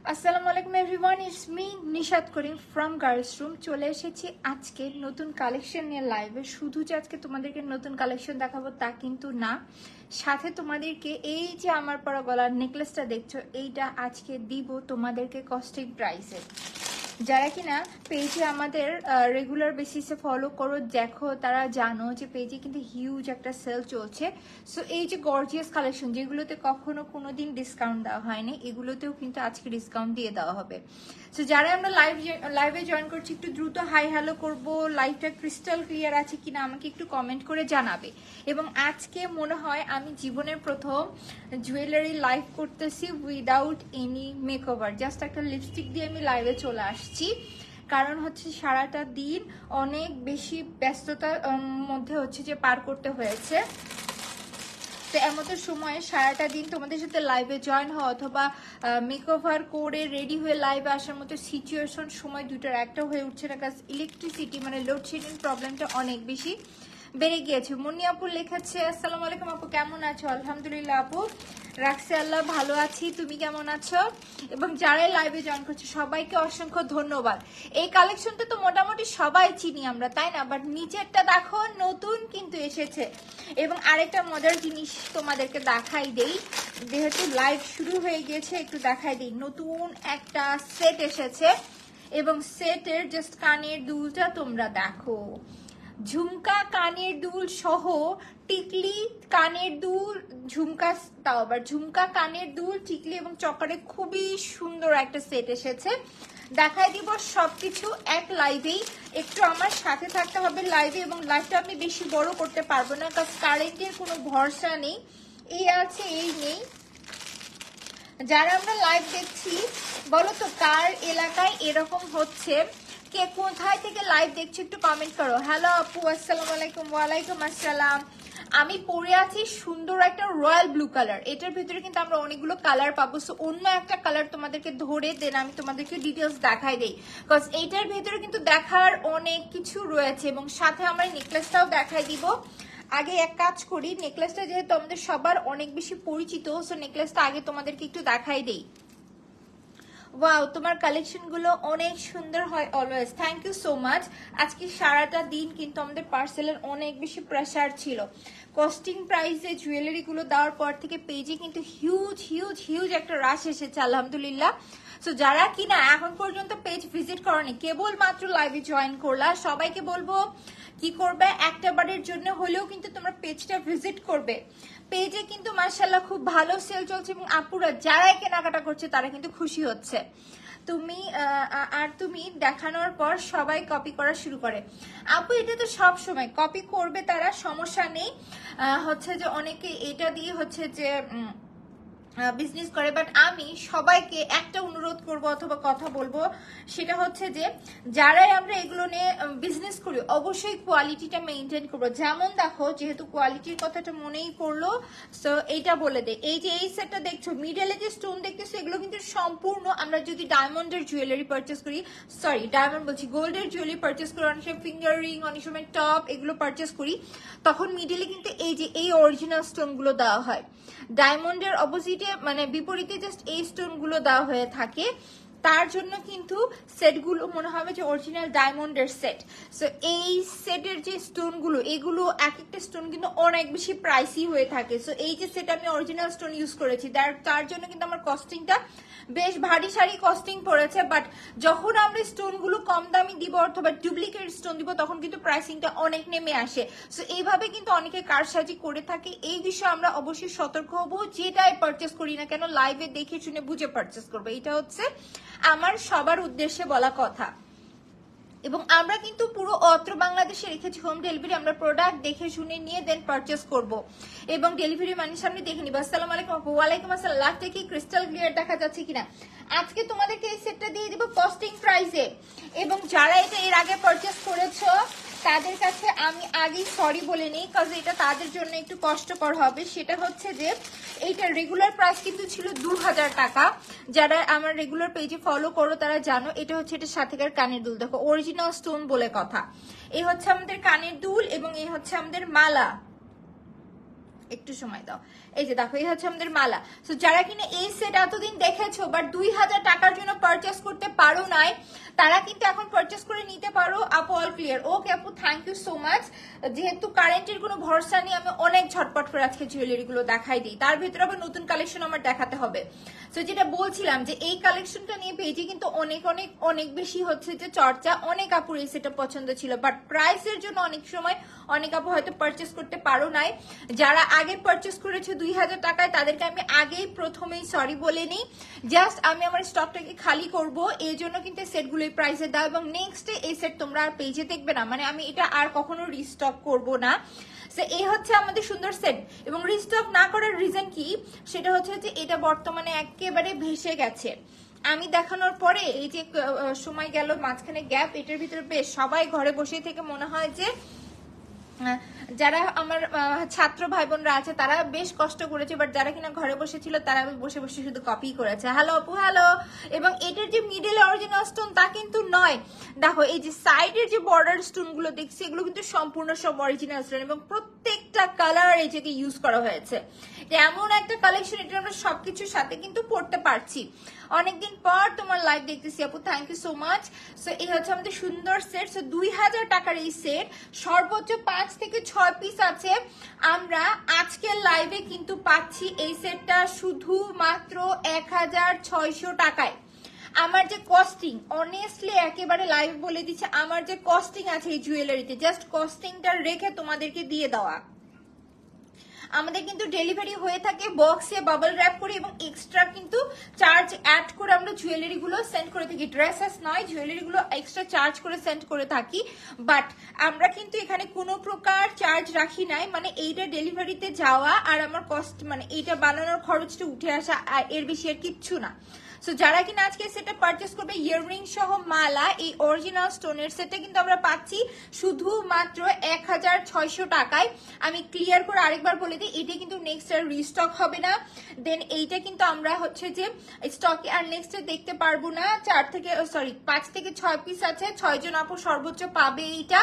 আসসালামু আলাইকুম everyone, it's me Nishat Karim from girls room. চলে এসেছি আজকে নতুন কালেকশন নিয়ে লাইভে। শুধু যে আজকে তোমাদেরকে নতুন কালেকশন দেখাবো তা কিন্তু না, সাথে তোমাদেরকে এই যে আমার পরা গলার নেকলেসটা দেখছো, এইটা আজকে দিব তোমাদেরকে কস্টিং প্রাইসে। যারা কিনা পেজে আমাদের রেগুলার বেসিসে ফলো করো, দেখো, তারা জানো যে পেজে কিন্তু হিউজ একটা সেল চলছে। সো এই যে গর্জিয়াস কালেকশন যেগুলোতে কখনো কোনোদিন ডিসকাউন্ট দেওয়া হয়নি, এগুলোতেও কিন্তু আজকে ডিসকাউন্ট দিয়ে দেওয়া হবে। সো যারা আমরা লাইভে জয়েন করছি, একটু দ্রুত হাই হ্যালো করবো। লাইভটা ক্রিস্টাল ক্লিয়ার আছে কিনা আমাকে একটু কমেন্ট করে জানাবে। এবং আজকে মনে হয় আমি জীবনের প্রথম জুয়েলারি লাইভ করতেছি উইদাউট এনি মেকওভার, জাস্ট একটা লিপস্টিক দিয়ে আমি লাইভে চলে আসছি। কারণ হচ্ছে সারাটা দিন অনেক বেশি ব্যস্ততার মধ্যে হচ্ছে যে পার করতে হয়েছে। তো এমতো সময় সারাটা দিন তোমাদের সাথে লাইভে জয়েন হওয়া অথবা মেকওভার করে রেডি হয়ে লাইভে আসার মতো সিচুয়েশন সময় দুটোর একটা হয়ে উঠছে না, কারণ ইলেকট্রিসিটি মানে লোডশেডিং প্রবলেমটা অনেক বেশি বেড়ে গিয়েছে। মুন্নি আপু লিখেছে, আসসালামু আলাইকুম আপু, কেমন আছো? আলহামদুলিল্লাহ আপু, রাখছে আল্লাহ, ভালো আছি, তুমি কেমন আছো? এবং যারাই লাইভে জয়েন করছে সবাইকে অসংখ্য ধন্যবাদ। এই কালেকশনটা তো মোটামুটি সবাই চিনি আমরা, তাই না? বাট নিচেরটা দেখো, নতুন কিন্তু এসেছে। এবং আরেকটা মজার জিনিস তোমাদেরকে দেখাই দেই, যেহেতু লাইভ শুরু হয়ে গিয়েছে একটু দেখাই দেই। নতুন একটা সেট এসেছে এবং সেটের জাস্ট কানের দুলটা তোমরা দেখো, ঝুমকা কানের দুল সহ টিকলি কানের দুল, ঝুমকা, তাও আবার ঝুমকা কানের দুল, টিকলি এবং চকারে খুবই সুন্দর একটা সেট এসেছে। দেখাই দিব সবকিছু এক লাইভেই, একটু আমার সাথে থাকতে হবে লাইভে। এবং লাইভটা আমি বেশি বড় করতে পারবো না, কারণ কারেন্টের কোনো ভরসা নেই, এই আছে এই নেই। যারা আমরা লাইভ দেখছি বলো তো কার এলাকায় এরকম হচ্ছে, কে কোথায় থেকে লাইভ দেখছো একটু কমেন্ট করো। হ্যালো আপু, আসসালামু আলাইকুম। ওয়ালাইকুম আসসালাম। আমি পরে আছি সুন্দর একটা রয়্যাল ব্লু কালার, এটার ভিতরে কিন্তু আমরা অনেকগুলো কালার পাবো। সো অন্য একটা কালার তোমাদেরকে ধরে দেন আমি তোমাদেরকে ডিটেলস দেখাই দেই, বিকজ এইটার ভিতরে কিন্তু দেখার অনেক কিছু রয়েছে। এবং সাথে আমরা নেকলেসটাও দেখাই দিব। আগে এক কাজ করি, নেকলেসটা যেহেতু আমাদের সবার অনেক বেশি পরিচিত, সো নেকলেসটা আগে তোমাদেরকে একটু দেখাই দেই। ওয়াও, তোমার কালেকশন গুলো অনেক সুন্দর হয় always, thank you so much. আজকে সারাটা দিন কিন্তু আমাদের পার্সেলের অনেক বেশি প্রেসার ছিল। কস্টিং প্রাইসে জুয়েলারি গুলো দেওয়ার পর থেকে পেজে কিন্তু হিউজ হিউজ হিউজ একটা রাশ এসেছে আলহামদুলিল্লাহ। সো যারা কিনা এখন পর্যন্ত পেজ ভিজিট করনি, কেবল মাত্র লাইভে জয়েন করলা, সবাইকে বলবো কি করবে, একটা বারের জন্য হলেও কিন্তু তোমরা পেজটা ভিজিট করবে। পেজে কিন্তু মাশাআল্লাহ খুব ভালো সেল চলছে এবং আপুরা যারাই কেনাকাটা করছে তারা কিন্তু খুশি হচ্ছে। তুমি তুমি দেখানোর পর সবাই কপি করা শুরু করে। আপু এটা তো সব সময় কপি করবে, তারা সমস্যা নেই। হচ্ছে যে অনেকে এটা দিয়ে হচ্ছে যে বিজনেস করে, বাট আমি সবাইকে একটা অনুরোধ করব অথবা কথা বলবো, সেটা হচ্ছে যে যারাই আমরা এগুলো নিয়ে বিজনেস করি অবশ্যই কোয়ালিটিটা মেনটেন করবো। যেমন দেখো, যেহেতু কোয়ালিটির কথাটা মনেই পড়লো, সো এইটা বলে দে, এই যে এই সেটটা দেখছো মিডলে যে স্টোন দেখতেছো, এগুলো কিন্তু সম্পূর্ণ আমরা যদি ডায়মন্ডের জুয়েলারি পারচেস করি, সরি ডায়মন্ড বলছি, গোল্ডের জুয়েলারি পারচেস করি, অনেক সময় ফিঙ্গার রিং, অনেক সময় টপ, এগুলো পারচেস করি, তখন মিডলে কিন্তু এই যে এই অরিজিনাল স্টোন গুলো দেওয়া হয়। ডায়মন্ডের অপোজিটে মানে বিপরীতে জাস্ট এই স্টোন গুলো দেওয়া হয়ে থাকে, তার জন্য কিন্তু সেটগুলো মনে হবে যে অরিজিনাল ডায়মন্ডের সেট। সো এই সেটের যে স্টোনগুলো, এগুলো এক একটা স্টোন কিন্তু অনেক বেশি প্রাইসি হয়ে থাকে। সো এই যে সেট আমি অরিজিনাল স্টোন ইউজ করেছি, তার জন্য কিন্তু আমার কস্টিংটা বেশ ভারী সারি কস্টিং পড়েছে। বাট যখন আমরা স্টোনগুলো কম দামি দিব অথবা ডুপ্লিকেট স্টোন দিব, তখন কিন্তু প্রাইসিংটা অনেক নেমে আসে। সো এইভাবে কিন্তু অনেকে কারসাজি করে থাকে, এই বিষয়ে আমরা অবশ্যই সতর্ক হব। যেটাই পারচেস করি না কেন লাইভে দেখে শুনে বুঝে পারচেস করবো, এটা হচ্ছে আমার সবার উদ্দেশ্যে বলা কথা। এবং আমরা কিন্তু পুরো অত্র বাংলাদেশে রেখেছি হোম ডেলিভারি, আমরা প্রোডাক্ট দেখে শুনে নিয়ে দেন পারচেস করব এবং ডেলিভারি মানের সামনে দেখে নিব। আসসালামু আলাইকুম আপু। ওয়ালাইকুম আসসালাম। লাভটা কি ক্রিস্টাল ক্লিয়ার দেখা যাচ্ছে কিনা? আজকে তোমাদেরকে এই সেটটা দিয়ে দিব কস্টিং প্রাইসে। এবং যারা এটা এর আগে পারচেস করেছো তাদের কাছে আমি আগেই সরি বলে নিই, কারণ এটা তাদের জন্য একটু কষ্টকর হবে। সেটা হচ্ছে যে এইটা রেগুলার প্রাইস কিন্তু ছিল 2000 টাকা। যারা আমার রেগুলার পেজে ফলো করো তারা জানো, এটা হচ্ছে এটা সাথেকার কানের দুল, দেখো অরিজিনাল স্টোন বলে কথা। এই হচ্ছে আমাদের কানের দুল এবং এই হচ্ছে আমাদের মালা। একটু সময় দাও। এই যে দেখো, এই হচ্ছে আমাদের মালা। সো যারা কিনা এই সেট এতদিন দেখেছো বাট 2000 টাকার জন্য পারচেস করতে পারো নাই, তারা কিন্তু এখন পারচেস করে নিতে পারো। আপু অল ক্লিয়ার, ওকে আপু থ্যাংক ইউ সো মাচ। যেহেতু কারেন্টের কোনো ভরসা নেই, আমি অনেক ঝটপট করে আজকে জুয়েলারি গুলো দেখাই দিই, তার ভিতরে আবার নতুন কালেকশন আমার দেখাতে হবে। সো যেটা বলছিলাম যে এই কালেকশনটা নিয়ে পেজে কিন্তু অনেক অনেক অনেক বেশি হচ্ছে যে চর্চা। অনেক আপুর এই সেটটা পছন্দ ছিল বাট প্রাইসের জন্য অনেক সময় অনেক আপু হয়তো পারচেস করতে পারো নাই। যারা আগে পারচেস করেছে 2000 টাকায়, তাদেরকে আমি আগেই প্রথমেই সরি বলে নিই। জাস্ট আমি আমার স্টকটাকে খালি করব, এই জন্য কিন্তু সেটগুলো এই প্রাইসে দাও, এবং নেক্সট এই সেট তোমরা আর পেজে দেখবে না, মানে আমি এটা আর কখনো রিস্টক করব না। এই হচ্ছে আমাদের সুন্দর সেট। এবং রিস্টক না করার রিজন কি, সেটা হচ্ছে যে এটা বর্তমানে একেবারে ভেসে গেছে। আমি দেখানোর পরে এই যে সময় গেল, মাঝখানে গ্যাপ, এটার ভিতরে বেশ সবাই ঘরে বসে থেকে মনে হয় যে যারা আমার ছাত্র ভাই বোনরা আছে তারা বেশ কষ্ট করেছে, বাট যারা কিনা ঘরে বসেছিল তারা বসে বসে শুধু কপি করেছে। হ্যালো আপু হ্যালো। এবং এটার যে মিডল অরিজিনাল স্টোন তা কিন্তু নয়, দেখো এই যে সাইডের যে বর্ডার স্টোন গুলো দেখছি এগুলো কিন্তু সম্পূর্ণ সব অরিজিনাল স্টোন, এবং প্রত্যেকটা কালার এই যে ইউজ করা হয়েছে। এমন একটা কালেকশন, এটা আমরা সবকিছুর সাথে কিন্তু পড়তে পারছি। অনেকদিন পর তোমার লাইভ দেখতেছি আপু, thank you so much. So এই হচ্ছে আমাদের সুন্দর সেট। সো 2000 টাকার এই সেট, সর্বোচ্চ 5 থেকে 6 পিস আছে। আমরা আজকের লাইভে কিন্তু পাচ্ছি এই সেটটা শুধুমাত্র 1600 টাকায়। আমার যে কস্টিং, অনেস্টলি একেবারে লাইভ বলে দিচ্ছে, আমার যে কস্টিং আছে এই জুয়েলারিতে, জাস্ট কস্টিংটা রেখে তোমাদেরকে দিয়ে দেওয়া। আমাদের কিন্তু ডেলিভারি হয়ে থাকে বক্সে বাবল র্যাপ করে, এবং এক্সট্রা কিন্তু চার্জ অ্যাড করে আমরা জুয়েলারি গুলো সেন্ড করে থাকি। ড্রেসেস নয়, জুয়েলারি গুলো এক্সট্রা চার্জ করে সেন্ড করে থাকি। বাট আমরা কিন্তু এখানে কোনো প্রকার চার্জ রাখি নাই, মানে এইটা ডেলিভারিতে যাওয়া আর আমার কস্ট, মানে এইটা বানানোর খরচটা উঠে আসা, এর বেশি আর কিচ্ছু না। সো যারা কিনা আজকে সেটা পারচেস করবে, ইয়াররিং সহ মালা, এই অরিজিনাল স্টোনের সেটটা কিন্তু আমরা পাচ্ছি শুধুমাত্র 1600 টাকায়। আমি ক্লিয়ার করে আরেকবার বলে দিই, এটা কিন্তু নেক্সট আর রিস্টক হবে না। দেন এইটা কিন্তু আমরা হচ্ছে যে স্টকে আর নেক্সট দেখতে পারবো না। 5 থেকে 6 পিস আছে, 6 জন আপু সর্বোচ্চ পাবে এইটা।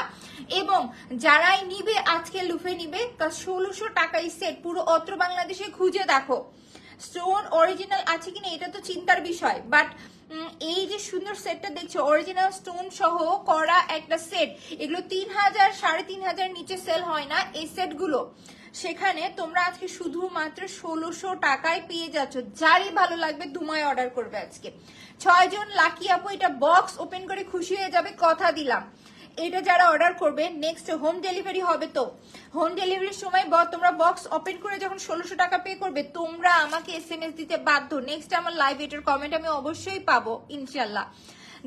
এবং যারাই নিবে আজকে লুফে নিবে, 1600 টাকায় সেট। পুরো অত্র বাংলাদেশে খুঁজে দেখো স্টোন অরিজিনাল আছে কিনা, এটা তো চিন্তার বিষয়। বাট এই যে সুন্দর সেটটা দেখছো, অরিজিনাল স্টোন সহ করা একটা সেট, এগুলো 3000 3500 নিচে সেল হয় না এই সেটগুলো। সেখানে তোমরা আজকে শুধুমাত্র 1600 টাকায় পেয়ে যাচ্ছ। যারই ভালো লাগবে ধুমায় অর্ডার করবে আজকে। 6 জন লাকি আপু এটা বক্স ওপেন করে খুশি হয়ে যাবে, কথা দিলাম। এটা যারা অর্ডার করবে, নেক্সট হোম ডেলিভারি হবে। তো হোম ডেলিভারির সময় তোমরা বক্স ওপেন করে যখন 1600 টাকা পে করবে, তোমরা আমাকে SMS দিতে বাধ্য। নেক্সট আমার লাইভ এটার কমেন্ট আমি অবশ্যই পাবো ইনশাল্লাহ,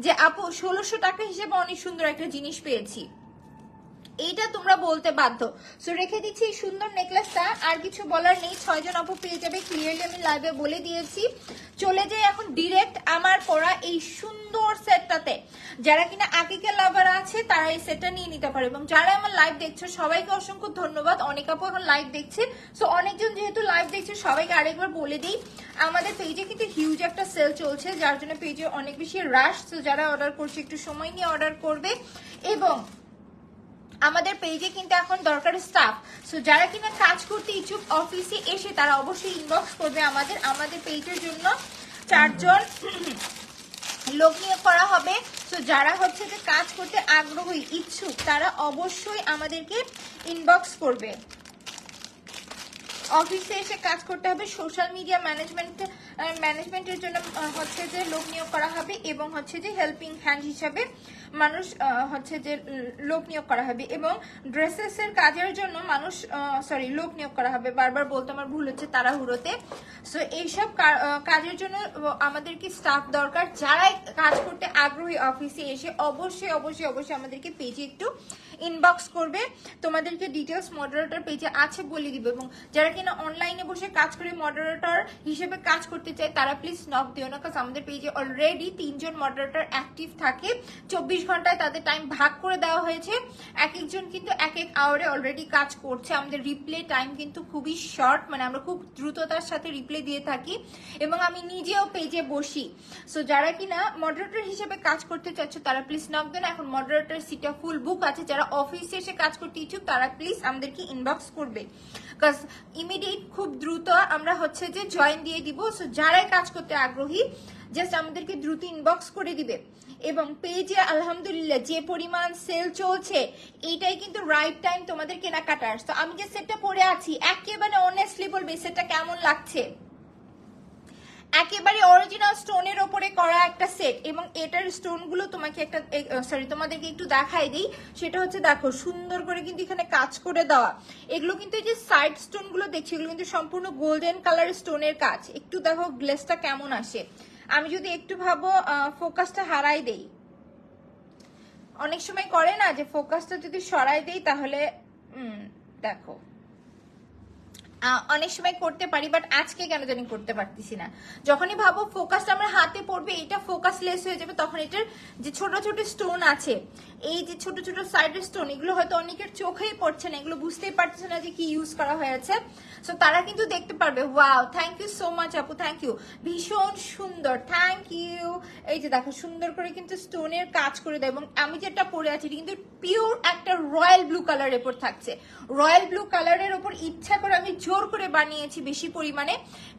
যে আপু 1600 টাকা হিসেবে অনেক সুন্দর একটা জিনিস পেয়েছি, এইটা তোমরা বলতে বাধ্য। সো রেখে দিচ্ছি এই সুন্দর নেকলেসটা, আর কিছু বলার নেই। 6 জন আপু পেয়ে যাবে, ক্লিয়ারলি আমি লাইভে বলে দিয়েছি। চলে যাই এখন ডিরেক্ট আমার পরা এই সুন্দর সেটটাতে। যারা কিনা আকিকা লাভার আছে তারা এই সেটটা নিয়ে নিতে পারে, এবং যারা আমার লাইভ দেখছো সবাইকে অসংখ্য ধন্যবাদ। অনেক আপু এখন লাইভ দেখছে, সো অনেকজন যেহেতু লাইভ দেখছে সবাইকে আরেকবার বলে দিই, আমাদের পেজে কিন্তু হিউজ একটা সেল চলছে, যার জন্য পেজে অনেক বেশি রাশ। তো যারা অর্ডার করছে একটু সময় নিয়ে অর্ডার করবে। এবং আমাদের পেজে কিন্তু এখন দরকার স্টাফ। সো যারা কিনা কাজ করতে ইচ্ছুক অফিসে এসে, তারা অবশ্যই ইনবক্স করবে আমাদের পেজের জন্য 4 জন লোক নিয়োগ করা হবে। সো যারা হচ্ছে যে কাজ করতে আগ্রহী ইচ্ছুক, তারা অবশ্যই আমাদেরকে ইনবক্স করবে। অফিসে এসে কাজ করতে হবে, সোশ্যাল মিডিয়া ম্যানেজমেন্টের জন্য হচ্ছে যে লোক নিয়োগ করা হবে, এবং হচ্ছে যে হেল্পিং হ্যান্ড হিসাবে মানুষ হচ্ছে যে লোক নিয়োগ করা হবে, এবং ড্রেসেসের কাজের জন্য লোক নিয়োগ করা হবে। বারবার বলতে আমার ভুল হচ্ছে তাড়াহুড়োতে। সো এইসব কাজের জন্য আমাদেরকে স্টাফ দরকার। যারাই কাজ করতে আগ্রহী অফিসে এসে অবশ্যই অবশ্যই অবশ্যই আমাদেরকে পেজে একটু ইনবক্স করবে। তোমাদেরকে ডিটেলস মডারেটর পেজে আছে বলে দিবে। এবং যারা কিনা অনলাইনে বসে কাজ করে মডারেটর হিসেবে কাজ করতে চায়, তারা প্লিজ নক দিও না, কারণ আমাদের পেজে অলরেডি 3 জন মডারেটর অ্যাক্টিভ থাকে। 24 ঘন্টায় তাদের টাইম ভাগ করে দেওয়া হয়েছে। এক একজন কিন্তু এক এক আওয়ারে অলরেডি কাজ করছে। আমাদের রিপ্লে টাইম কিন্তু খুবই শর্ট, মানে আমরা খুব দ্রুততার সাথে রিপ্লে দিয়ে থাকি, এবং আমি নিজেও পেজে বসি। সো যারা কিনা মডারেটর হিসেবে কাজ করতে চাচ্ছ, তারা প্লিজ নক দেন। এখন মডারেটর সিটটা ফুল বুক আছে। যারা অফিসে এসে কাজ করতে ইচ্ছুক তারা প্লিজ আমাদেরকে ইনবক্স করবে, বিকজ ইমিডিয়েট খুব দ্রুত আমরা হচ্ছে যে জয়েন দিয়ে দিব। সো যারাই কাজ করতে আগ্রহী জাস্ট আমাদেরকে দ্রুত ইনবক্স করে দিবে। এবং পেজে আলহামদুলিল্লাহ যে পরিমাণ সেল চলছে এইটাই কিন্তু রাইট টাইম তোমাদের কেনাকাটার। তো আমি যে সেটটা পরে আছি একেবারে অনেস্টলি বলবে সেটটা কেমন লাগছে, একেবারে অরিজিনাল স্টোনের ওপরে করা একটা সেট। এবং এটার স্টোন গুলো তোমাকে একটা তোমাদেরকে একটু দেখাই দিই, সেটা হচ্ছে দেখো সুন্দর করে কিন্তু এখানে কাজ করে দেওয়া। এগুলো কিন্তু এই যে সাইড স্টোন গুলো দেখছি এগুলো কিন্তু সম্পূর্ণ গোল্ডেন কালার স্টোনের কাজ। একটু দেখো গ্লেসটা কেমন আসে। আমি যদি একটু ভাবো ফোকাসটা হারাই দেই, অনেক সময় করে না যে ফোকাসটা যদি সরাই দেই তাহলে দেখো অনেক সময় করতে পারি, বাট আজকে কেন জানি করতে পারতেছি না। যখনই ভাবো ফোকাসটা আমার হাতে পড়বে এটা ফোকাসলেস হয়ে যাবে, তখন এটার যে ছোট ছোট স্টোন আছে, এই যে ছোট ছোট সাইডের স্টোন, এগুলো হয়তো অনেকের চোখেই পড়ছে না, এগুলো বুঝতেই পারছে না যে কি ইউজ করা হয়েছে। সো তারা কিন্তু দেখতে পারবে। Wow, thank you so much আপু, থ্যাংক ইউ, ভীষণ সুন্দর, থ্যাংক ইউ। এই যে দেখো সুন্দর করে কিন্তু স্টোনের কাজ করে দেয়। এবং আমি যেটা পরে আছি এটা কিন্তু পিওর একটা রয়্যাল ব্লু কালারের উপর থাকছে। রয়্যাল ব্লু কালারের উপর ইচ্ছা করে আমি জোর করে বানিয়েছি বেশি পরিমাণে,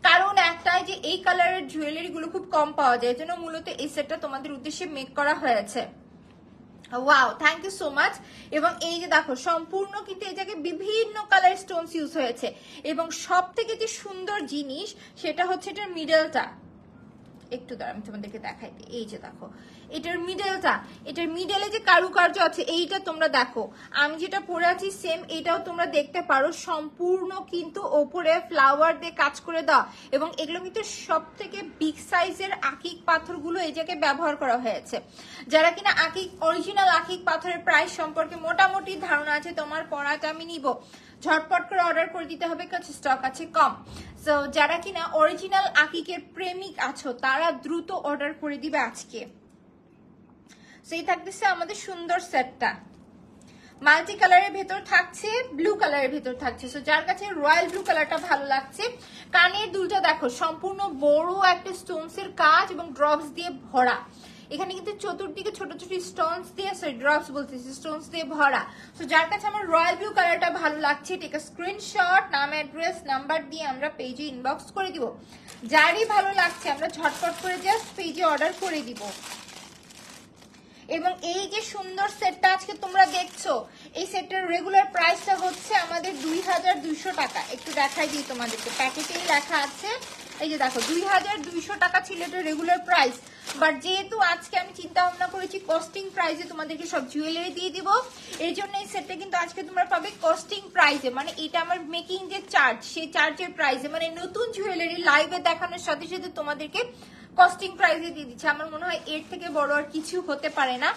কারণ একটাই যে এই কালারের জুয়েলারি গুলো খুব কম পাওয়া যায়, এজন্য মূলত এই সেটটা তোমাদের উদ্দেশ্যে মেক করা হয়েছে। Wow, thank you so much. এবং এই যে দেখো সম্পূর্ণ কিন্তু এই জায়গায় বিভিন্ন কালার স্টোনস ইউজ হয়েছে। এবং সব থেকে যে সুন্দর জিনিস সেটা হচ্ছে এটার মিডলটা। একটু দাঁড়া আমি তোমাদেরকে দেখাই দিই। এই যে দেখো এটার মিডলটা, এটার মিডলে যে কারুকার্য আছে এইটা তোমরা দেখো। আমি যেটা পরে আছি সেম এটাও তোমরা দেখতে পারো, সম্পূর্ণ কিন্তু ওপরে ফ্লাওয়ার দিয়ে কাজ করে দাও। এবং এগুলো কিন্তু সব থেকে বিগ সাইজের আকিক পাথরগুলো এই জায়গায় ব্যবহার করা হয়েছে। যারা কিনা আকিক অরিজিনাল আকিক পাথরের প্রাইস সম্পর্কে মোটামুটি ধারণা আছে, তোমার পড়াটা আমি নিব, ঝটপট করে অর্ডার করে দিতে হবে কাছে স্টক আছে কম। সো যারা কিনা অরিজিনাল আকিকের প্রেমিক আছো তারা দ্রুত অর্ডার করে দিবে আজকে। সেই থাকতেছে আমাদের সুন্দর সেটটা, মাল্টি কালারের ভেতর থাকছে, ব্লু কালারের ভেতর থাকছে। সো যার কাছে রয়্যাল ব্লু কালারটা ভালো লাগছে, কানের দুলটা দেখো সম্পূর্ণ বড় একটা স্টোনস এর কাজ এবং ড্রপস দিয়ে ভরা। এখানে কিন্তু চতুর্দিকে ছোট ছোট স্টোনস দিয়ে, সরি ড্রপস বলতেছি, স্টোনস দিয়ে ভরা। সো যার কাছে আমার রয়্যাল ব্লু কালারটা ভালো লাগছে টেক আ স্ক্রিনশট, নাম অ্যাড্রেস নাম্বার দিয়ে আমরা পেজে ইনবক্স করে দিব। যারই ভালো লাগছে আমরা ঝটপট করে জাস্ট পেজে অর্ডার করে দিব। এবং এই যে সুন্দর সেটটা আজকে তোমরা দেখছো, এই সেটটার রেগুলার প্রাইসটা হচ্ছে আমাদের 2200 টাকা। একটু দেখাই দিই তোমাদেরকে, প্যাকেটেই লেখা আছে। এই যে দেখো 2200 টাকা ছিল এটা রেগুলার প্রাইস, বাট যেহেতু আজকে আমি চিন্তা ভাবনা করেছি কস্টিং প্রাইসে তোমাদেরকে সব জুয়েলারি দিয়ে দিব, এই জন্য এই সেটটা কিন্তু আজকে তোমরা পাবে কস্টিং প্রাইসে। মানে এটা আমার মেকিং যে চার্জ সেই চার্জের প্রাইসে, মানে নতুন জুয়েলারি লাইভে দেখানোর সাথে সাথে তোমাদেরকে কস্টিং প্রাইসে দিয়ে দিচ্ছে। আমার মনে হয় এর থেকে বড় আর কিছু হতে পারে না।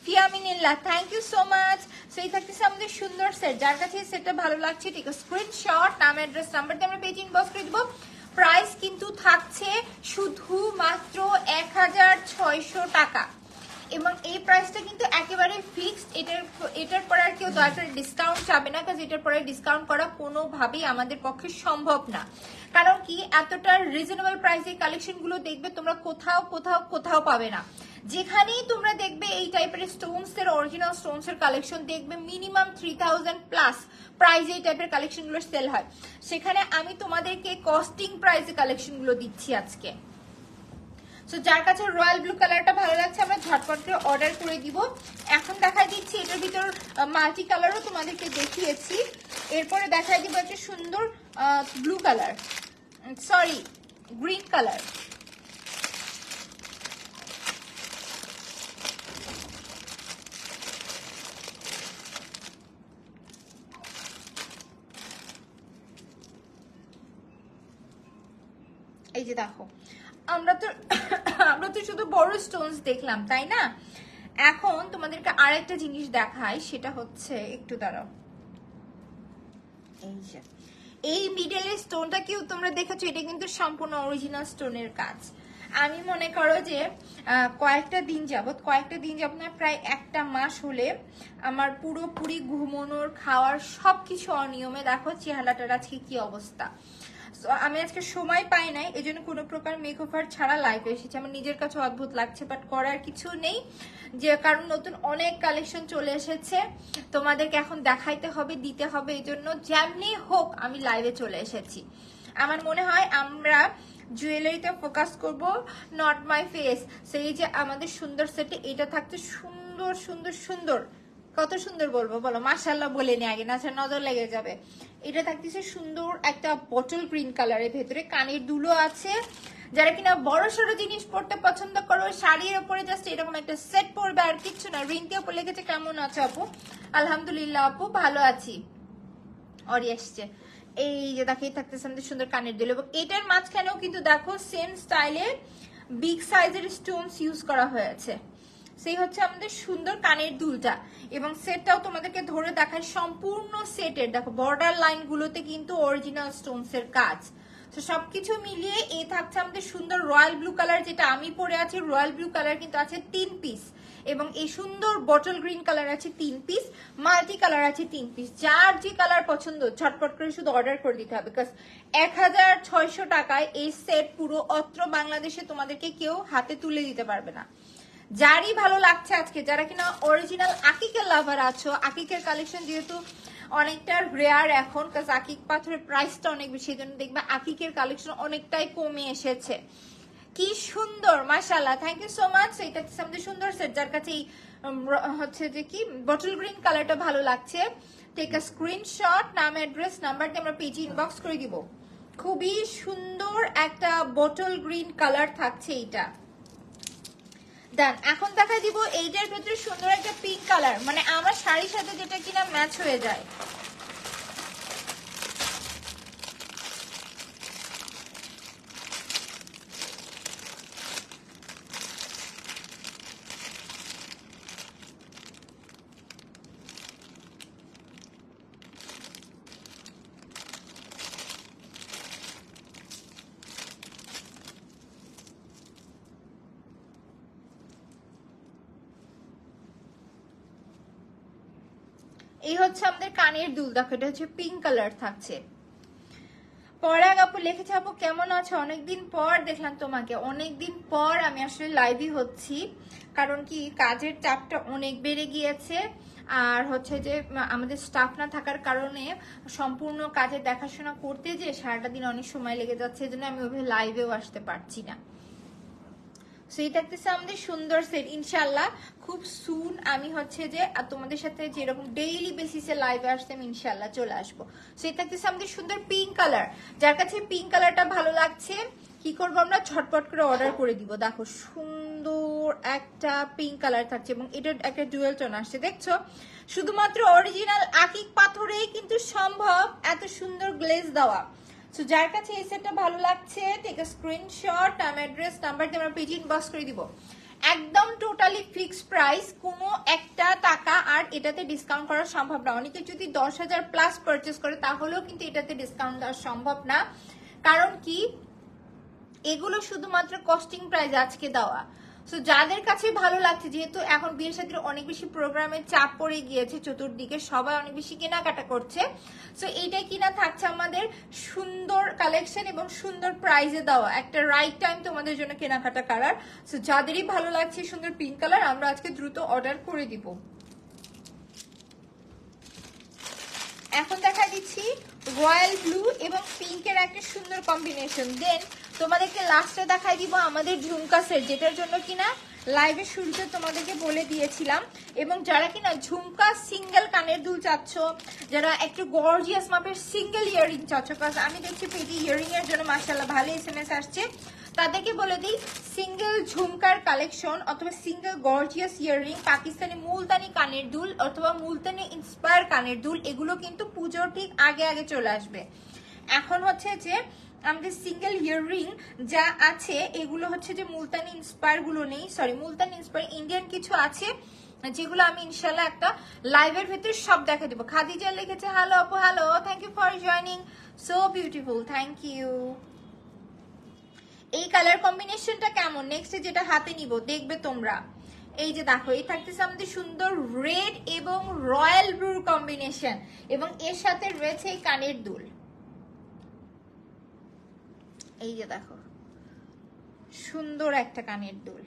ফিয়ামিনিল্লাহ, থ্যাংক ইউ সো মাচ। সেই থাকতেছে আমাদের সুন্দর সেট, যার কাছে এই সেটটা ভালো লাগছে ঠিক আছে স্ক্রিনশট, নাম অ্যাড্রেস নাম্বার দিয়ে আমরা পেজ ইনবক্স করে দিব। প্রাইস কিন্তু থাকছে শুধুমাত্র 1600 টাকা। এবং এই প্রাইসটা কিন্তু একেবারে ফিক্সড। এটার পরে আর কেউ দয়া করে ডিসকাউন্ট চাবে না, কারণ এটার পরে ডিসকাউন্ট করা কোনোভাবেই আমাদের পক্ষে সম্ভব না। কারণ কি এতটা রিজনেবল প্রাইসে কালেকশন গুলো দেখবে তোমরা কোথাও কোথাও কোথাও পাবে না। যেখানেই তোমরা দেখবে এই টাইপের স্টোনস এর অরিজিনাল স্টোনস এর কালেকশন দেখবে মিনিমাম 3000 প্লাস প্রাইসে এই টাইপের কালেকশন গুলো সেল হয়, সেখানে আমি তোমাদেরকে কস্টিং প্রাইসে কালেকশন গুলো দিচ্ছি আজকে। সো যার কাছে রয়্যাল ব্লু কালারটা ভালো লাগছে আমরা ঝটপট করে অর্ডার করে দিব। এখন দেখাই দিচ্ছি এটার ভিতর মাল্টি কালারও তোমাদেরকে দেখিয়েছি, এরপরে দেখাই দিব একটা সুন্দর blue colour, sorry green colour. এই যে দেখো আমরা তো শুধু বড় স্টোনস দেখলাম তাই না, এখন তোমাদেরকে আরেকটা জিনিস দেখাই, সেটা হচ্ছে একটু দাঁড়াও। এই যে এই মিডলের স্টোনটা কেউ তোমরা দেখেছো, এটা কিন্তু সম্পূর্ণ অরিজিনাল স্টোনের কাজ। আমি মনে করো যে কয়েকটা দিন যাবত না প্রায় একটা মাস হলে আমার পুরোপুরি ঘুমানোর খাওয়ার সবকিছু অনিয়মে, দেখো চেহারাটার আজকে কি অবস্থা। সো আমি আজকে সময় পাই নাই, এই জন্য কোনো প্রকার মেকওভার ছাড়া লাইভে এসেছি। আমার নিজের কাছে অদ্ভুত লাগছে, বাট করার কিছু নেই, যে কারণ নতুন অনেক কালেকশন চলে এসেছে, তোমাদেরকে এখন দেখাইতে হবে, দিতে হবে, এই জন্য যেমনি হোক আমি লাইভে চলে এসেছি। আমার মনে হয় আমরা জুয়েলারিতে ফোকাস করব, নট মাই ফেস। সেই যে আমাদের সুন্দর সেটে এটা থাকতে সুন্দর সুন্দর সুন্দর, কত সুন্দর বলবো বলো, মাশাআল্লাহ বলে নি আগে, না নজর লেগে যাবে। এটা থাকতেছে সুন্দর একটা বটল গ্রিন কালারের ভেতরে, কানের দুলও আছে। যারা কিনা বড় সড়ো জিনিস পড়তে পছন্দ করো, শাড়ির উপরে জাস্ট এরকম একটা সেট পরবে আর কিচ্ছু না। রিন্তি আপু লিখেছে কেমন আছো আপু? আলহামদুলিল্লাহ আপু ভালো আছি। অরি আসছে, এই যে দেখেই থাকতেছে আমাদের সুন্দর কানের দুল, এবং এটার মাঝখানেও কিন্তু দেখো সেম স্টাইলের বিগ সাইজের স্টোনস ইউজ করা হয়েছে। সেই হচ্ছে আমাদের সুন্দর কানের দুলটা, এবং সেটটাও তোমাদেরকে ধরে দেখায় সম্পূর্ণ সেটের। দেখো বর্ডার লাইন গুলোতে কিন্তু অরিজিনাল স্টোনস এর কাজ। তো সবকিছু মিলিয়ে এই থাকছে আমাদের সুন্দর রয়্যাল ব্লু কালার, যেটা আমি পরে আছি রয়্যাল ব্লু কালার কিন্তু আছে 3 পিস, এবং এই সুন্দর বটল গ্রিন কালার আছে 3 পিস, মাল্টি কালার আছে 3 পিস। যার যে কালার পছন্দ ঝটপট করে শুধু অর্ডার করে দিতে হবে, বিকজ 1600 টাকায় এই সেট পুরো অত্র বাংলাদেশে তোমাদেরকে কেউ হাতে তুলে দিতে পারবে না। যারই ভালো লাগছে আজকে, যারা কিনা অরিজিনাল আকিকের লাভার আছো, আকিকের কালেকশন যেহেতু অনেকটা রেয়ার এখন, কারণ আকিক পাথরের প্রাইসটা অনেক বেশি, এই জন্য দেখবে আকিকের কালেকশন অনেকটাই কমে এসেছে। কি সুন্দর মাশাআল্লাহ, থ্যাংক ইউ সো মাচ। এটা আমাদের সুন্দর সেট, যার কাছে এই হচ্ছে যে কি বটল গ্রিন কালারটা ভালো লাগছে, টেক আ স্ক্রিনশট, নাম অ্যাড্রেস নাম্বার দিয়ে আমরা পেজে ইনবক্স করে দিব। খুবই সুন্দর একটা বটল গ্রিন কালার থাকছে এইটা। দেন এখন দেখা দিব এইটার ভেতরে সুন্দর একটা পিঙ্ক কালার, মানে আমার শাড়ির সাথে যেটা কিনা ম্যাচ হয়ে যায়। এই হচ্ছে আমাদের কানের দুল, দেখো এটা হচ্ছে পিঙ্ক কালার থাকছে। পরাগ আপু লিখেছে আপু কেমন আছো? অনেকদিন পর দেখলাম তোমাকে, অনেকদিন পর আমি আসলে লাইভই হচ্ছি, কারণ কি কাজের চাপটা অনেক বেড়ে গিয়েছে, আর হচ্ছে যে আমাদের স্টাফ না থাকার কারণে সম্পূর্ণ কাজের দেখাশোনা করতে যে সারাটা দিন অনেক সময় লেগে যাচ্ছে, এই জন্য আমি ওভাবে লাইভেও আসতে পারছি না। সো এই থাকতেছে আমাদের সুন্দর সেট, ইনশাল্লাহ খুব সুন আমি হচ্ছে যে তোমাদের সাথে যেরকম ডেইলি বেসিসে লাইভে আসতে আমি ইনশাল্লাহ চলে আসবো। সো এই থাকতেছে আমাদের সুন্দর পিঙ্ক কালার, যার কাছে পিঙ্ক কালারটা ভালো লাগছে কি করবো আমরা ঝটপট করে অর্ডার করে দিব। দেখো সুন্দর একটা পিঙ্ক কালার থাকছে, এবং এটার একটা ডুয়েল টোন আসছে, দেখছো শুধুমাত্র অরিজিনাল আকিক পাথরেই কিন্তু সম্ভব এত সুন্দর গ্লেজ দেওয়া। সো যার কাছে এই সেটটা ভালো লাগছে টেক আ স্ক্রিনশট, নাম অ্যাড্রেস নাম্বার দিয়ে আমরা পেজে ইনবক্স করে দিব। একদম টোটালি ফিক্সড প্রাইস, কোনো একটা টাকা আর এটাতে ডিসকাউন্ট করা সম্ভব না। অনেকে যদি 10,000 প্লাস পারচেস করে তাহলেও কিন্তু এটাতে ডিসকাউন্ট দেওয়া সম্ভব না, কারণ কি এগুলো শুধুমাত্র কস্টিং প্রাইস আজকে দেওয়া। সো যাদের কাছে ভালো লাগছে, যেহেতু এখন বিয়ের সাথে অনেক বেশি প্রোগ্রামের চাপ পড়ে গিয়েছে, চতুর্দিকে সবাই অনেক বেশি কেনাকাটা করছে, সো এইটাই কিনা থাকছে আমাদের সুন্দর কালেকশন এবং সুন্দর প্রাইজে দেওয়া একটা রাইট টাইম তোমাদের জন্য কেনাকাটা করার। সো যাদেরই ভালো লাগছে সুন্দর পিঙ্ক কালার, আমরা আজকে দ্রুত অর্ডার করে দিব। এখন দেখা দিচ্ছি রয়্যাল ব্লু এবং পিঙ্কের একটা সুন্দর কম্বিনেশন। দেন তোমাদেরকে লাস্টে দেখাই দিব আমাদের ঝুমকা সেট, যেটার জন্য কিনা লাইভের শুরুতে তোমাদেরকে বলে দিয়েছিলাম। এবং যারা কিনা ঝুমকা সিঙ্গেল কানের দুল চাচ্ছ, যারা একটু গর্জিয়াস মাপের সিঙ্গেল ইয়ারিং চাচ্ছ, কারণ আমি দেখছি পেটি ইয়ারিং এর জন্য মাশাআল্লাহ ভালো এসএমএস আসছে, তাদেরকে বলে দিই সিঙ্গেল ঝুমকার কালেকশন অথবা single gorgeous earring, Pakistani Multani কানের দুল অথবা মুলতানি ইন্সপায়ার কানের দুল, এগুলো কিন্তু পুজোর ঠিক আগে আগে চলে আসবে। এখন হচ্ছে যে আমাদের সিঙ্গেল ইয়াররিং যা আছে এগুলো হচ্ছে যে মুলতানি ইন্সপায়ার গুলো নেই, সরি মুলতানি ইন্সপায়ার ইন্ডিয়ান কিছু আছে যেগুলো আমি ইনশাল্লাহ একটা লাইভের ভিতরে সব দেখা দেবো। খাদিজা লিখেছে হ্যালো আপু, hello, thank you for joining, so beautiful, thank you. এই কালার কম্বিনেশনটা কেমন, নেক্সট যেটা হাতে নিব দেখবে তোমরা। এই যে দেখো এই থাকতেছে আমাদের সুন্দর রেড এবং রয়্যাল ব্লুর কম্বিনেশন, এবং এর সাথে রয়েছে এই কানের দুল। এই যে দেখো সুন্দর একটা কানের দুল,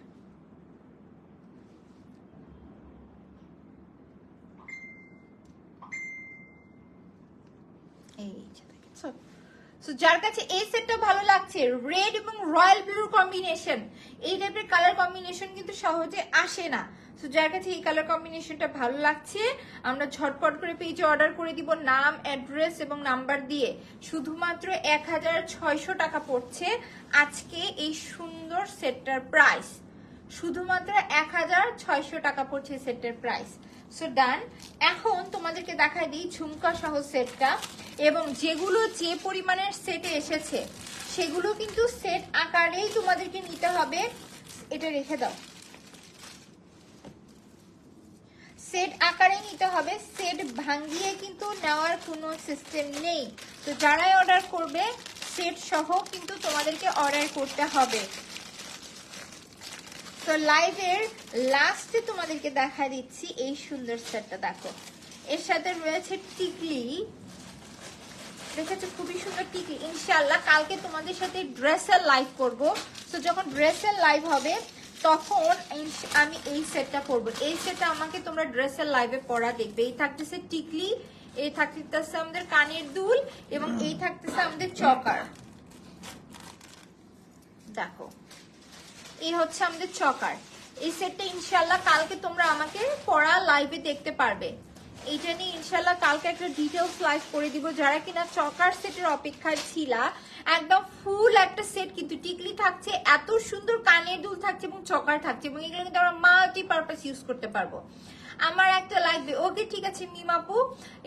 এই যে দেখেছো। সো যার কাছে এই সেটটা ভালো লাগছে, রেড এবং রয়্যাল ব্লুর কম্বিনেশন, এই টাইপের কালার কম্বিনেশন কিন্তু সহজে আসে না। সো যার কাছে এই কালার কম্বিনেশনটা ভালো লাগছে, আমরা ঝটপট করে পেজে অর্ডার করে দিব নাম, অ্যাড্রেস এবং নাম্বার দিয়ে। শুধুমাত্র 1600 টাকা পড়ছে আজকে এই সুন্দর সেটটার প্রাইস, শুধুমাত্র 1600 টাকা পড়ছে সেটের প্রাইস। সো ডান। এখন তোমাদেরকে দেখাই দিই ঝুমকা সহ সেটটা, এবং যেগুলো যে পরিমাণের সেটে এসেছে সেগুলো কিন্তু সেট আকারেই তোমাদেরকে নিতে হবে। এটা রেখে দাও, সেট আকারে নিতে হবে, সেট ভাঙিয়ে কিন্তু নেওয়ার কোনো সিস্টেম নেই। তো যারাই অর্ডার করবে সেট সহ কিন্তু তোমাদেরকে অর্ডার করতে হবে। তো লাইভের লাস্টে তোমাদেরকে দেখা দিচ্ছি এই সুন্দর সেটটা, দেখো এর সাথে রয়েছে টিকলি, দেখেছো খুবই সুন্দর টিকলি। ইনশাআল্লাহ কালকে তোমাদের সাথে ড্রেসের লাইভ করব। তো যখন ড্রেসের লাইভ হবে তখন আমি এই সেটটা করব। এই সেটটা আমাকে তোমরা ড্রেসের লাইভে পরা দেখবে। এই থাকতেছে টিকলি, এই থাকতেছে আমাদের কানের দুল, এবং এই থাকতেছে আমাদের চকার। দেখো এই হচ্ছে আমাদের চকার। এই সেটটা ইনশাআল্লাহ কালকে তোমরা আমাকে পড়া লাইভে দেখতে পারবে। এইটা নিয়ে ইনশাআল্লাহ কালকে একটা ডিটেলস লাইভ করে দিব। যারা কিনা চকার সেটের অপেক্ষায় ছিলা, একদম ফুল একটা সেট কিন্তু টিকলি থাকছে, এত সুন্দর কানের দুল থাকছে এবং চকার থাকছে, এবং এগুলো কিন্তু আমরা মাল্টি পারপাস ইউজ করতে পারবো। আমার একটা লাগবে। ওকে ঠিক আছে মিমাপু,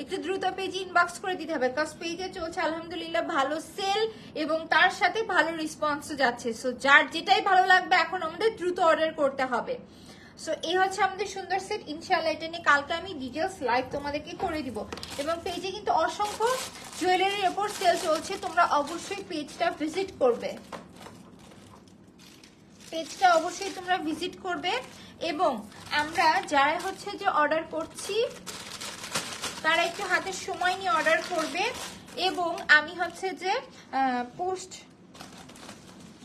একটু দ্রুত পেজে ইনবক্স করে দিতে হবে, কারণ পেজে চলছে আলহামদুলিল্লাহ ভালো সেল এবং তার সাথে ভালো রেসপন্সও যাচ্ছে। সো যার যেটাই ভালো লাগবে এখন আমাদের দ্রুত অর্ডার করতে হবে। সো এই হচ্ছে আমাদের সুন্দর সেট। ইনশাআল্লাহ এটা নিয়ে কালকে আমি ডিটেলস লাইভ তোমাদেরকে করে দিব। এবং পেজে কিন্তু অসংখ্য জুয়েলারির উপর সেল চলছে, তোমরা অবশ্যই পেজটা ভিজিট করবে, পেজটা অবশ্যই তোমরা ভিজিট করবে। এবং আমরা যারা হচ্ছে যে অর্ডার করছি তারা একটু হাতে সময় নিয়ে অর্ডার করবে, এবং আমি হচ্ছে যে পোস্ট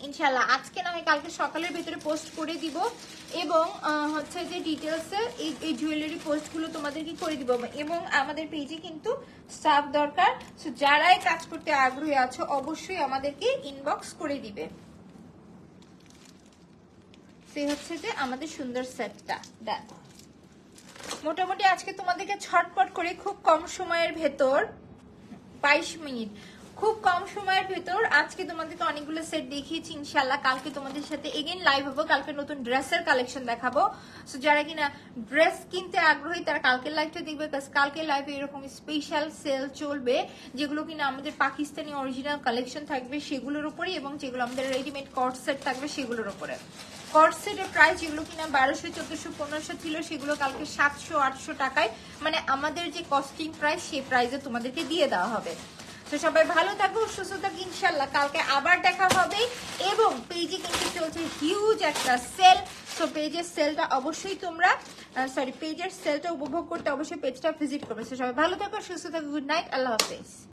ইনশাআল্লাহ আজকে না হয় কালকে সকালের ভিতরে পোস্ট করে দিব, এবং হচ্ছে যে ডিটেলসে এই জুয়েলারি পোস্টগুলো তোমাদেরকে করে দিব। এবং আমাদের পেজে কিন্তু স্টাফ দরকার, সো যারাই কাজ করতে আগ্রহী আছো অবশ্যই আমাদেরকে ইনবক্স করে দিবে। সেই হচ্ছে যে আমাদের সুন্দর সেটটা দেখো। মোটামুটি আজকে তোমাদেরকে ছটপট করে খুব কম সময়ের ভেতর 22 মিনিট, খুব কম সময়ের ভেতর আজকে তোমাদেরকে অনেকগুলো সেট দেখিয়েছি। ইনশাআল্লাহ কালকে তোমাদের সাথে এগেইন লাইভ হবো, কালকে নতুন ড্রেসের কালেকশন দেখাবো। সো যারা কিনা ড্রেস কিনতে আগ্রহী তারা কালকের লাইভটা দেখবে, কালকের লাইভে এরকম স্পেশাল সেল চলবে যেগুলো কিনা আমাদের পাকিস্তানি অরিজিনাল কালেকশন থাকবে সেগুলোর উপরে, এবং যেগুলো আমাদের রেডিমেড কট সেট থাকবে সেগুলোর উপরে। কট সেটের প্রাইস যেগুলো কিনা 1200, 1400, 1500 ছিল সেগুলো কালকে 700, 800 টাকায়, মানে আমাদের যে কস্টিং প্রাইস সেই প্রাইসে তোমাদেরকে দিয়ে দেওয়া হবে। তো সবাই ভালো থাকো, সুস্থ থাকো, ইনশাআল্লাহ কালকে আবার দেখা হবে। এবং পেজে কিন্তু চলছে হিউজ একটা সেল, সো পেজের সেলটা অবশ্যই তোমরা পেজের সেলটা উপভোগ করতে অবশ্যই পেজটা ভিজিট করবে। সো সবাই ভালো থাকো, সুস্থ থাকো, গুড নাইট, আল্লাহ হাফেজ।